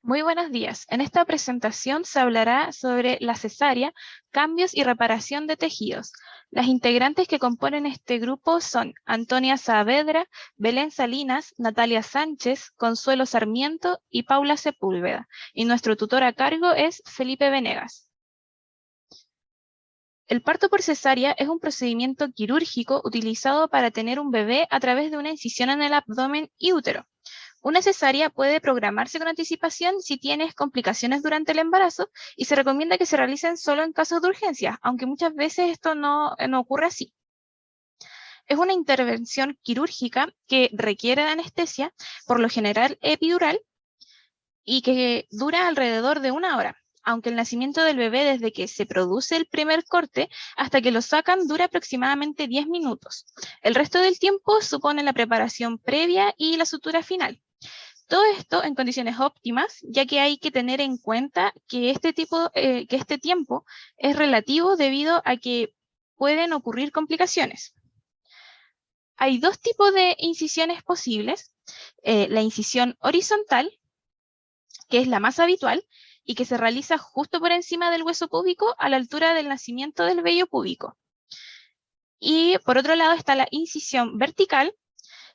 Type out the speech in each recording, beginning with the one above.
Muy buenos días. En esta presentación se hablará sobre la cesárea, cambios y reparación de tejidos. Las integrantes que componen este grupo son Antonia Saavedra, Belén Salinas, Natalia Sánchez, Consuelo Sarmiento y Paula Sepúlveda. Y nuestro tutor a cargo es Felipe Venegas. El parto por cesárea es un procedimiento quirúrgico utilizado para tener un bebé a través de una incisión en el abdomen y útero. Una cesárea puede programarse con anticipación si tienes complicaciones durante el embarazo y se recomienda que se realicen solo en casos de urgencia, aunque muchas veces esto no ocurre así. Es una intervención quirúrgica que requiere de anestesia, por lo general epidural, y que dura alrededor de 1 hora, aunque el nacimiento del bebé desde que se produce el primer corte hasta que lo sacan dura aproximadamente 10 minutos. El resto del tiempo supone la preparación previa y la sutura final. Todo esto en condiciones óptimas, ya que hay que tener en cuenta que este tiempo es relativo debido a que pueden ocurrir complicaciones. Hay dos tipos de incisiones posibles. La incisión horizontal, que es la más habitual y que se realiza justo por encima del hueso púbico a la altura del nacimiento del vello púbico. Y por otro lado está la incisión vertical,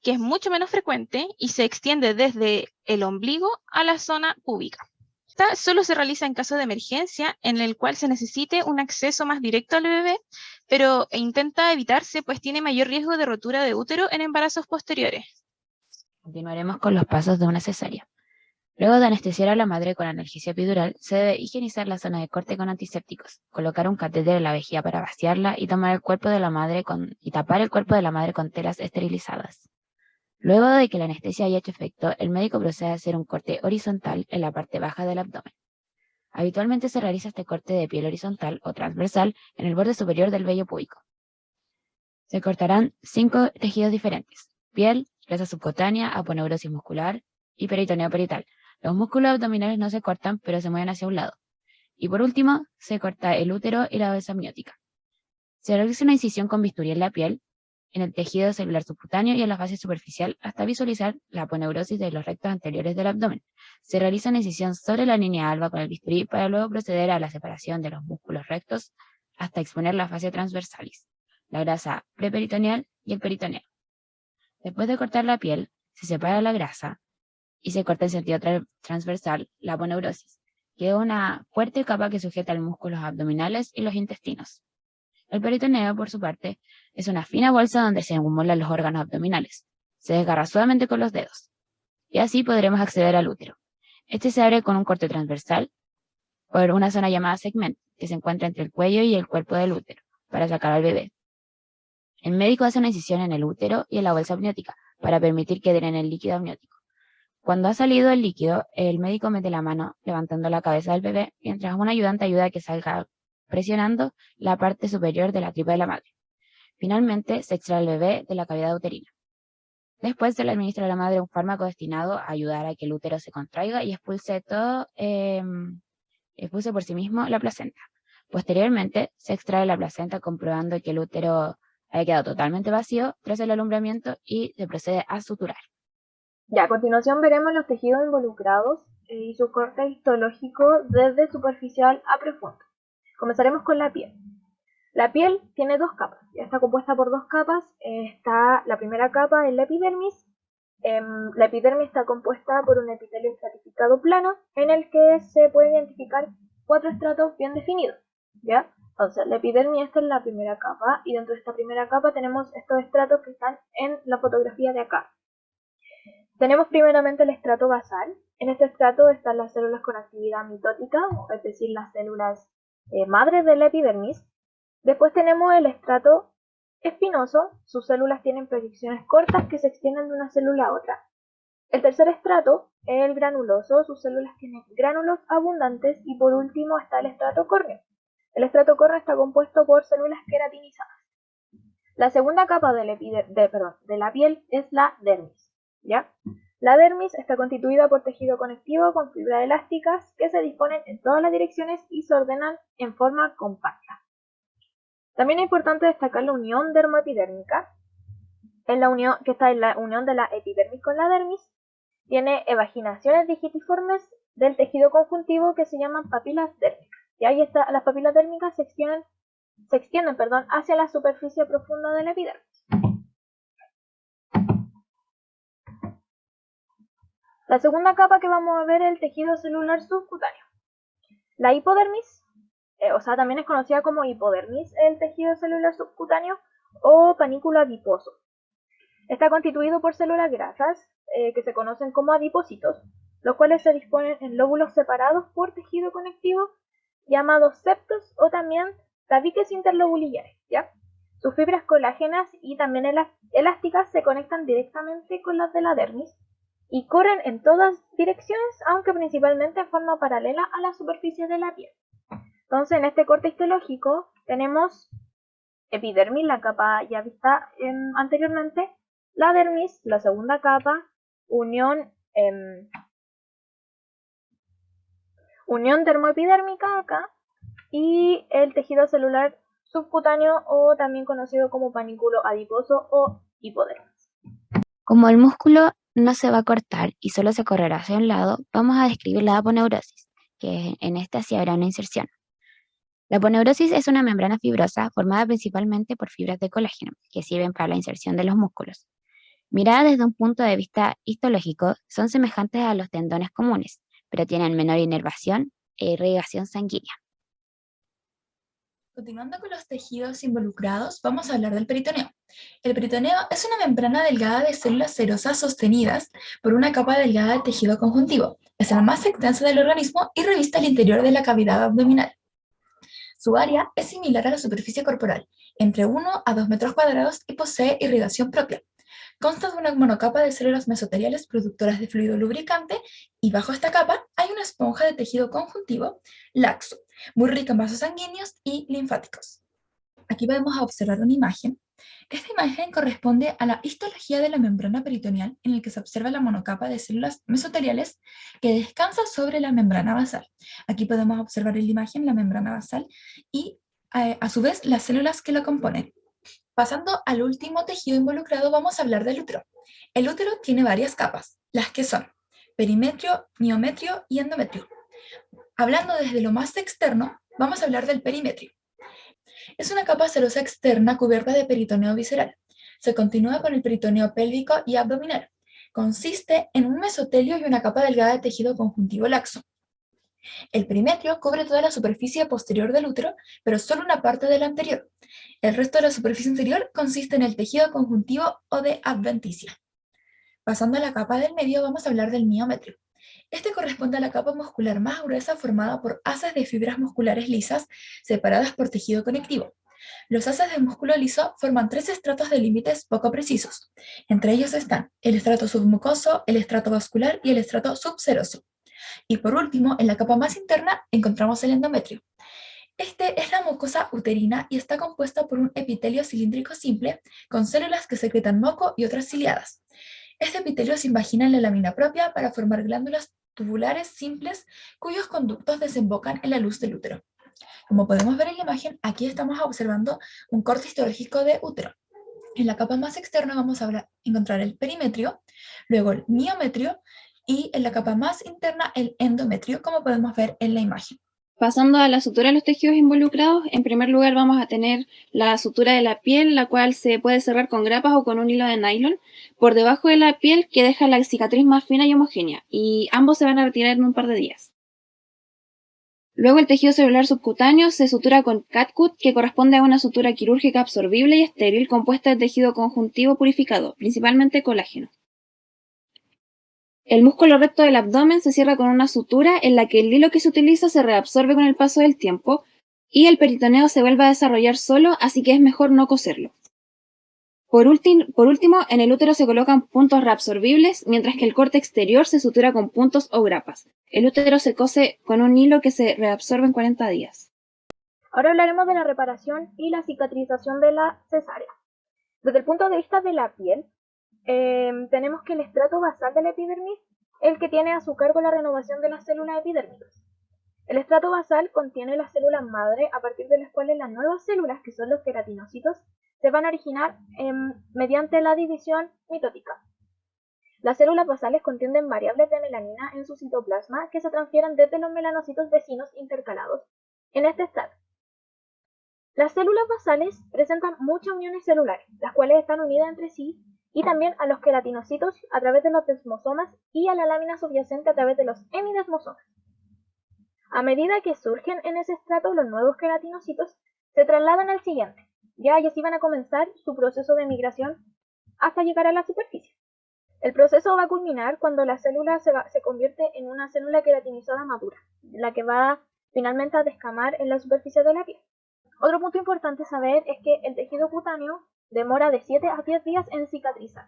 que es mucho menos frecuente y se extiende desde el ombligo a la zona púbica. Esta solo se realiza en caso de emergencia, en el cual se necesite un acceso más directo al bebé, pero intenta evitarse, pues tiene mayor riesgo de rotura de útero en embarazos posteriores. Continuaremos con los pasos de una cesárea. Luego de anestesiar a la madre con analgesia epidural, se debe higienizar la zona de corte con antisépticos, colocar un catéter en la vejiga para vaciarla y tapar el cuerpo de la madre con telas esterilizadas. Luego de que la anestesia haya hecho efecto, el médico procede a hacer un corte horizontal en la parte baja del abdomen. Habitualmente se realiza este corte de piel horizontal o transversal en el borde superior del vello púbico. Se cortarán 5 tejidos diferentes: piel, grasa subcutánea, aponeurosis muscular y peritoneo perital. Los músculos abdominales no se cortan, pero se mueven hacia un lado. Y por último, se corta el útero y la bolsa amniótica. Se realiza una incisión con bisturí en la piel, en el tejido celular subcutáneo y en la fase superficial hasta visualizar la aponeurosis de los rectos anteriores del abdomen. Se realiza una incisión sobre la línea alba con el bisturí para luego proceder a la separación de los músculos rectos hasta exponer la fase transversalis, la grasa preperitoneal y el peritoneo. Después de cortar la piel, se separa la grasa y se corta en sentido transversal la aponeurosis, que es una fuerte capa que sujeta los músculos abdominales y los intestinos. El peritoneo, por su parte, es una fina bolsa donde se acumulan los órganos abdominales. Se desgarra suavemente con los dedos, y así podremos acceder al útero. Este se abre con un corte transversal por una zona llamada segmento, que se encuentra entre el cuello y el cuerpo del útero, para sacar al bebé. El médico hace una incisión en el útero y en la bolsa amniótica para permitir que drene el líquido amniótico. Cuando ha salido el líquido, el médico mete la mano levantando la cabeza del bebé, mientras un ayudante ayuda a que salga presionando la parte superior de la tripa de la madre. Finalmente, se extrae el bebé de la cavidad uterina. Después se le administra a la madre un fármaco destinado a ayudar a que el útero se contraiga y expulse por sí mismo la placenta. Posteriormente, se extrae la placenta comprobando que el útero haya quedado totalmente vacío tras el alumbramiento y se procede a suturar. Ya, a continuación veremos los tejidos involucrados y su corte histológico desde superficial a profundo. Comenzaremos con la piel. La piel tiene dos capas, ya está compuesta por dos capas. Está la primera capa en la epidermis. La epidermis está compuesta por un epitelio estratificado plano en el que se pueden identificar 4 estratos bien definidos. ¿Ya? Entonces, la epidermis esta es la primera capa y dentro de esta primera capa tenemos estos estratos que están en la fotografía de acá. Tenemos primeramente el estrato basal. En este estrato están las células con actividad mitótica, es decir, las células madres de la epidermis. Después tenemos el estrato espinoso. Sus células tienen proyecciones cortas que se extienden de una célula a otra. El tercer estrato es el granuloso. Sus células tienen gránulos abundantes. Y por último está el estrato córneo. El estrato córneo está compuesto por células queratinizadas. La segunda capa de la piel es la dermis. ¿Ya? La dermis está constituida por tejido conectivo con fibras elásticas que se disponen en todas las direcciones y se ordenan en forma compacta. También es importante destacar la unión dermoepidérmica, que está en la unión de la epidermis con la dermis. Tiene evaginaciones digitiformes del tejido conjuntivo que se llaman papilas dérmicas. Y ahí está, las papilas dérmicas se extienden hacia la superficie profunda de la epidermis. La segunda capa que vamos a ver es el tejido celular subcutáneo. La hipodermis, también es conocida como hipodermis, el tejido celular subcutáneo o panículo adiposo. Está constituido por células grasas que se conocen como adipocitos, los cuales se disponen en lóbulos separados por tejido conectivo llamados septos o también tabiques interlobulillares, ¿ya? Sus fibras colágenas y también elásticas se conectan directamente con las de la dermis y corren en todas direcciones, aunque principalmente en forma paralela a la superficie de la piel. Entonces, en este corte histológico tenemos epidermis, la capa ya vista anteriormente, la dermis, la segunda capa, unión dermoepidérmica acá, y el tejido celular subcutáneo o también conocido como panículo adiposo o hipodermis. Como el músculo no se va a cortar y solo se correrá hacia un lado, vamos a describir la aponeurosis, que en esta sí habrá una inserción. La aponeurosis es una membrana fibrosa formada principalmente por fibras de colágeno, que sirven para la inserción de los músculos. Mirada desde un punto de vista histológico, son semejantes a los tendones comunes, pero tienen menor inervación e irrigación sanguínea. Continuando con los tejidos involucrados, vamos a hablar del peritoneo. El peritoneo es una membrana delgada de células serosas sostenidas por una capa delgada de tejido conjuntivo. Es la más extensa del organismo y reviste el interior de la cavidad abdominal. Su área es similar a la superficie corporal, entre 1 a 2 metros cuadrados y posee irrigación propia. Consta de una monocapa de células mesoteliales productoras de fluido lubricante y bajo esta capa hay una esponja de tejido conjuntivo laxo, muy rica en vasos sanguíneos y linfáticos. Aquí podemos observar una imagen. Esta imagen corresponde a la histología de la membrana peritoneal en el que se observa la monocapa de células mesoteliales que descansa sobre la membrana basal. Aquí podemos observar en la imagen la membrana basal y a su vez las células que la componen. Pasando al último tejido involucrado, vamos a hablar del útero. El útero tiene varias capas, las que son perimetrio, miometrio y endometrio. Hablando desde lo más externo, vamos a hablar del perimetrio. Es una capa serosa externa cubierta de peritoneo visceral. Se continúa con el peritoneo pélvico y abdominal. Consiste en un mesotelio y una capa delgada de tejido conjuntivo laxo. El perimetrio cubre toda la superficie posterior del útero, pero solo una parte de la anterior. El resto de la superficie interior consiste en el tejido conjuntivo o de adventicia. Pasando a la capa del medio, vamos a hablar del miometrio. Este corresponde a la capa muscular más gruesa formada por haces de fibras musculares lisas separadas por tejido conectivo. Los haces de músculo liso forman 3 estratos de límites poco precisos. Entre ellos están el estrato submucoso, el estrato vascular y el estrato subseroso. Y por último, en la capa más interna encontramos el endometrio. Este es la mucosa uterina y está compuesta por un epitelio cilíndrico simple con células que secretan moco y otras ciliadas. Este epitelio se invagina en la lámina propia para formar glándulas tubulares simples cuyos conductos desembocan en la luz del útero. Como podemos ver en la imagen, aquí estamos observando un corte histológico de útero. En la capa más externa vamos a encontrar el perimetrio, luego el miometrio y en la capa más interna el endometrio, como podemos ver en la imagen. Pasando a la sutura de los tejidos involucrados, en primer lugar vamos a tener la sutura de la piel, la cual se puede cerrar con grapas o con un hilo de nylon, por debajo de la piel que deja la cicatriz más fina y homogénea, y ambos se van a retirar en un par de días. Luego el tejido celular subcutáneo se sutura con catgut, que corresponde a una sutura quirúrgica absorbible y estéril compuesta de tejido conjuntivo purificado, principalmente colágeno. El músculo recto del abdomen se cierra con una sutura en la que el hilo que se utiliza se reabsorbe con el paso del tiempo y el peritoneo se vuelve a desarrollar solo, así que es mejor no coserlo. Por último, en el útero se colocan puntos reabsorbibles, mientras que el corte exterior se sutura con puntos o grapas. El útero se cose con un hilo que se reabsorbe en 40 días. Ahora hablaremos de la reparación y la cicatrización de la cesárea. Desde el punto de vista de la piel, tenemos que el estrato basal de la epidermis es el que tiene a su cargo la renovación de las células epidérmicas. El estrato basal contiene las células madre a partir de las cuales las nuevas células, que son los queratinocitos, se van a originar mediante la división mitótica. Las células basales contienen variables de melanina en su citoplasma que se transfieren desde los melanocitos vecinos intercalados en este estrato. Las células basales presentan muchas uniones celulares, las cuales están unidas entre sí, y también a los queratinocitos a través de los desmosomas y a la lámina subyacente a través de los hemidesmosomas. A medida que surgen en ese estrato los nuevos queratinocitos, se trasladan al siguiente, y así van a comenzar su proceso de migración hasta llegar a la superficie. El proceso va a culminar cuando la célula se convierte en una célula queratinizada madura, la que va finalmente a descamar en la superficie de la piel. Otro punto importante saber es que el tejido cutáneo demora de 7 a 10 días en cicatrizar.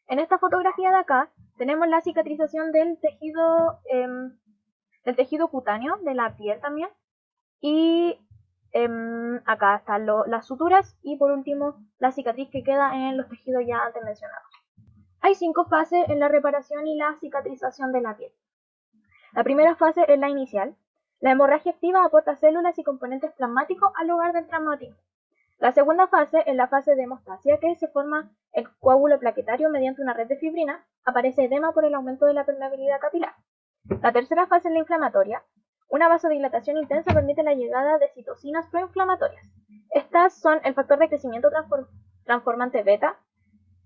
En esta fotografía de acá tenemos la cicatrización del tejido cutáneo, de la piel también, y acá están las suturas y por último la cicatriz que queda en los tejidos ya antes mencionados. Hay 5 fases en la reparación y la cicatrización de la piel. La primera fase es la inicial. La hemorragia activa aporta células y componentes plasmáticos al lugar del traumatismo. La segunda fase es la fase de hemostasia, que se forma el coágulo plaquetario mediante una red de fibrina. Aparece edema por el aumento de la permeabilidad capilar. La tercera fase es la inflamatoria. Una vasodilatación intensa permite la llegada de citocinas proinflamatorias. Estas son el factor de crecimiento transformante beta,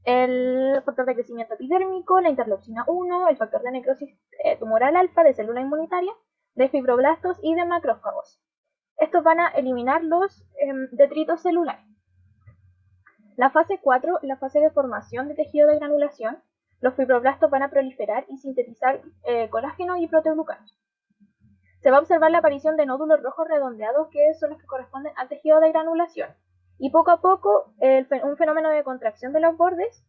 el factor de crecimiento epidérmico, la interleucina 1, el factor de necrosis tumoral alfa de célula inmunitaria, de fibroblastos y de macrófagos. Estos van a eliminar los detritos celulares. La fase 4, la fase de formación de tejido de granulación. Los fibroblastos van a proliferar y sintetizar colágeno y proteoglucanos. Se va a observar la aparición de nódulos rojos redondeados, que son los que corresponden al tejido de granulación. Y poco a poco, un fenómeno de contracción de los bordes,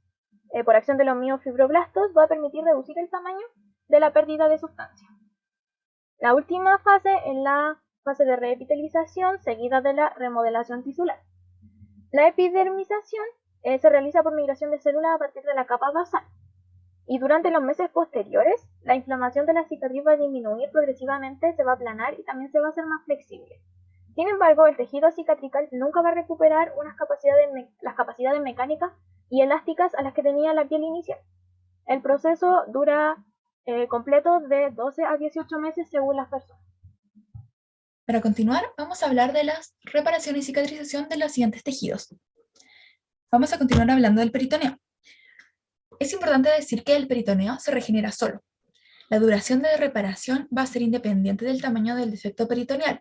por acción de los miofibroblastos, va a permitir reducir el tamaño de la pérdida de sustancia. La última fase es la fase de reepitelización, seguida de la remodelación tisular. La epidermización se realiza por migración de células a partir de la capa basal. Y durante los meses posteriores, la inflamación de la cicatriz va a disminuir progresivamente, se va a aplanar y también se va a hacer más flexible. Sin embargo, el tejido cicatrical nunca va a recuperar las capacidades mecánicas y elásticas a las que tenía la piel inicial. El proceso dura completo de 12 a 18 meses según las personas. Para continuar, vamos a hablar de la reparación y cicatrización de los siguientes tejidos. Vamos a continuar hablando del peritoneo. Es importante decir que el peritoneo se regenera solo. La duración de reparación va a ser independiente del tamaño del defecto peritoneal.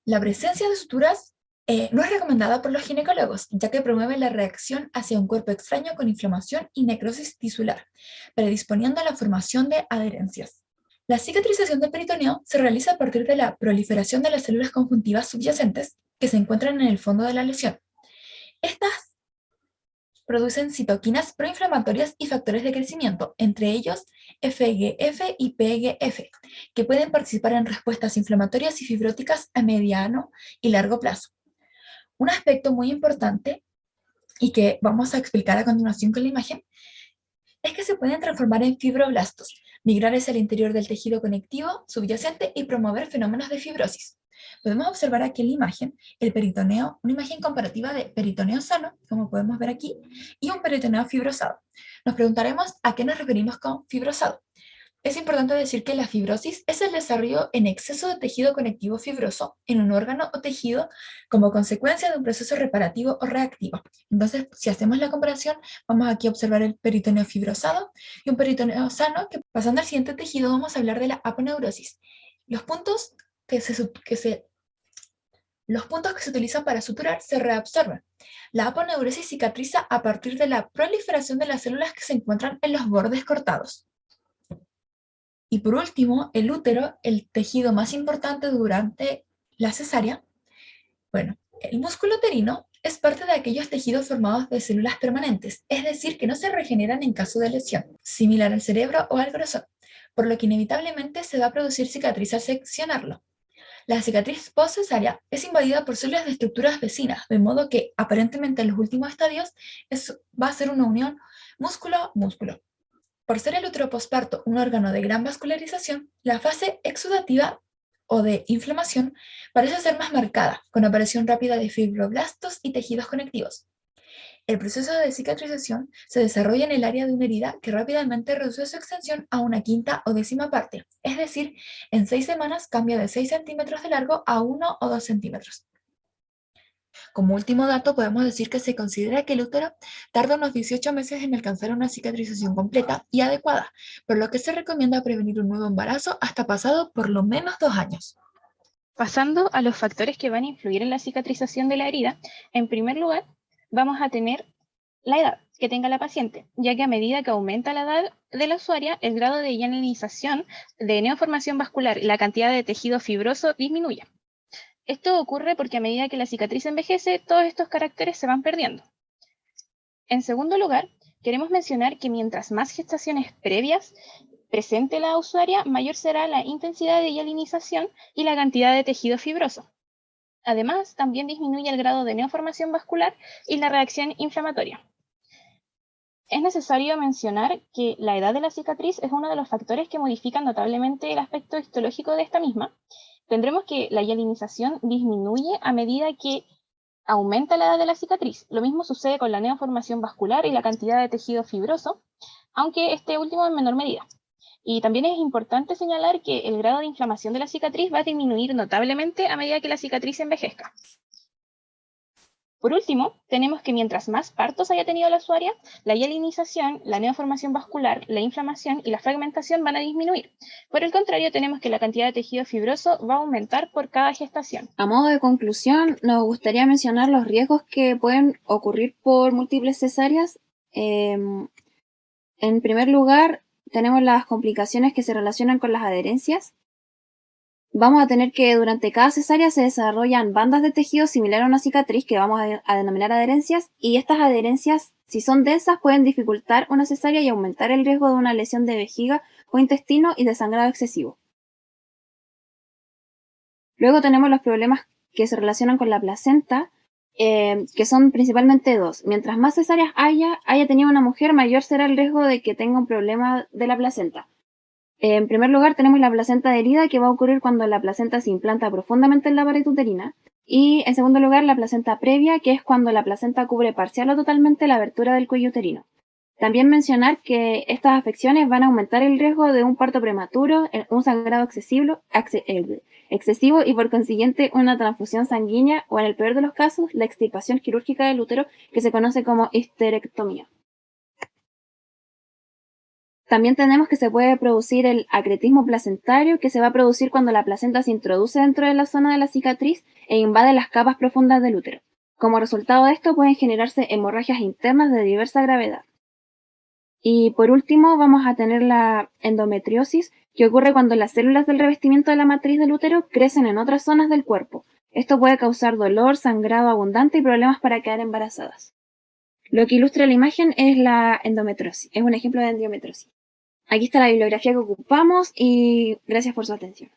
La presencia de suturas no es recomendada por los ginecólogos, ya que promueve la reacción hacia un cuerpo extraño con inflamación y necrosis tisular, predisponiendo a la formación de adherencias. La cicatrización del peritoneo se realiza a partir de la proliferación de las células conjuntivas subyacentes que se encuentran en el fondo de la lesión. Estas producen citoquinas proinflamatorias y factores de crecimiento, entre ellos FGF y PGF, que pueden participar en respuestas inflamatorias y fibróticas a mediano y largo plazo. Un aspecto muy importante, y que vamos a explicar a continuación con la imagen, es que se pueden transformar en fibroblastos, migrar hacia el interior del tejido conectivo subyacente y promover fenómenos de fibrosis. Podemos observar aquí en la imagen el peritoneo, una imagen comparativa de peritoneo sano, como podemos ver aquí, y un peritoneo fibrosado. Nos preguntaremos a qué nos referimos con fibrosado. Es importante decir que la fibrosis es el desarrollo en exceso de tejido conectivo fibroso en un órgano o tejido como consecuencia de un proceso reparativo o reactivo. Entonces, si hacemos la comparación, vamos aquí a observar el peritoneo fibrosado y un peritoneo sano, que pasando al siguiente tejido vamos a hablar de la aponeurosis. Los puntos que se utilizan para suturar se reabsorben. La aponeurosis cicatriza a partir de la proliferación de las células que se encuentran en los bordes cortados. Y por último, el útero, el tejido más importante durante la cesárea. Bueno, el músculo uterino es parte de aquellos tejidos formados de células permanentes, es decir, que no se regeneran en caso de lesión, similar al cerebro o al corazón, por lo que inevitablemente se va a producir cicatriz al seccionarlo. La cicatriz postcesárea es invadida por células de estructuras vecinas, de modo que aparentemente en los últimos estadios va a ser una unión músculo-músculo. Por ser el útero posparto un órgano de gran vascularización, la fase exudativa o de inflamación parece ser más marcada, con aparición rápida de fibroblastos y tejidos conectivos. El proceso de cicatrización se desarrolla en el área de una herida que rápidamente reduce su extensión a una quinta o décima parte, es decir, en 6 semanas cambia de 6 centímetros de largo a 1 o 2 centímetros. Como último dato, podemos decir que se considera que el útero tarda unos 18 meses en alcanzar una cicatrización completa y adecuada, por lo que se recomienda prevenir un nuevo embarazo hasta pasado por lo menos 2 años. Pasando a los factores que van a influir en la cicatrización de la herida, en primer lugar, vamos a tener la edad que tenga la paciente, ya que a medida que aumenta la edad de la usuaria, el grado de hialinización, de neoformación vascular y la cantidad de tejido fibroso disminuye. Esto ocurre porque a medida que la cicatriz envejece, todos estos caracteres se van perdiendo. En segundo lugar, queremos mencionar que mientras más gestaciones previas presente la usuaria, mayor será la intensidad de hialinización y la cantidad de tejido fibroso. Además, también disminuye el grado de neoformación vascular y la reacción inflamatoria. Es necesario mencionar que la edad de la cicatriz es uno de los factores que modifican notablemente el aspecto histológico de esta misma. Tendremos que la hialinización disminuye a medida que aumenta la edad de la cicatriz. Lo mismo sucede con la neoformación vascular y la cantidad de tejido fibroso, aunque este último en menor medida. Y también es importante señalar que el grado de inflamación de la cicatriz va a disminuir notablemente a medida que la cicatriz envejezca. Por último, tenemos que mientras más partos haya tenido la usuaria, la hialinización, la neoformación vascular, la inflamación y la fragmentación van a disminuir. Por el contrario, tenemos que la cantidad de tejido fibroso va a aumentar por cada gestación. A modo de conclusión, nos gustaría mencionar los riesgos que pueden ocurrir por múltiples cesáreas. En primer lugar, tenemos las complicaciones que se relacionan con las adherencias. Vamos a tener que durante cada cesárea se desarrollan bandas de tejido similar a una cicatriz que vamos a denominar adherencias, y estas adherencias, si son densas, pueden dificultar una cesárea y aumentar el riesgo de una lesión de vejiga o intestino y de sangrado excesivo. Luego tenemos los problemas que se relacionan con la placenta, que son principalmente dos. Mientras más cesáreas haya tenido una mujer, mayor será el riesgo de que tenga un problema de la placenta. En primer lugar, tenemos la placenta adherida, que va a ocurrir cuando la placenta se implanta profundamente en la pared uterina. Y en segundo lugar, la placenta previa, que es cuando la placenta cubre parcial o totalmente la abertura del cuello uterino. También mencionar que estas afecciones van a aumentar el riesgo de un parto prematuro, un sangrado excesivo y por consiguiente una transfusión sanguínea o, en el peor de los casos, la extirpación quirúrgica del útero, que se conoce como histerectomía. También tenemos que se puede producir el acretismo placentario, que se va a producir cuando la placenta se introduce dentro de la zona de la cicatriz e invade las capas profundas del útero. Como resultado de esto pueden generarse hemorragias internas de diversa gravedad. Y por último vamos a tener la endometriosis, que ocurre cuando las células del revestimiento de la matriz del útero crecen en otras zonas del cuerpo. Esto puede causar dolor, sangrado abundante y problemas para quedar embarazadas. Lo que ilustra la imagen es la endometriosis, es un ejemplo de endometriosis. Aquí está la bibliografía que ocupamos y gracias por su atención.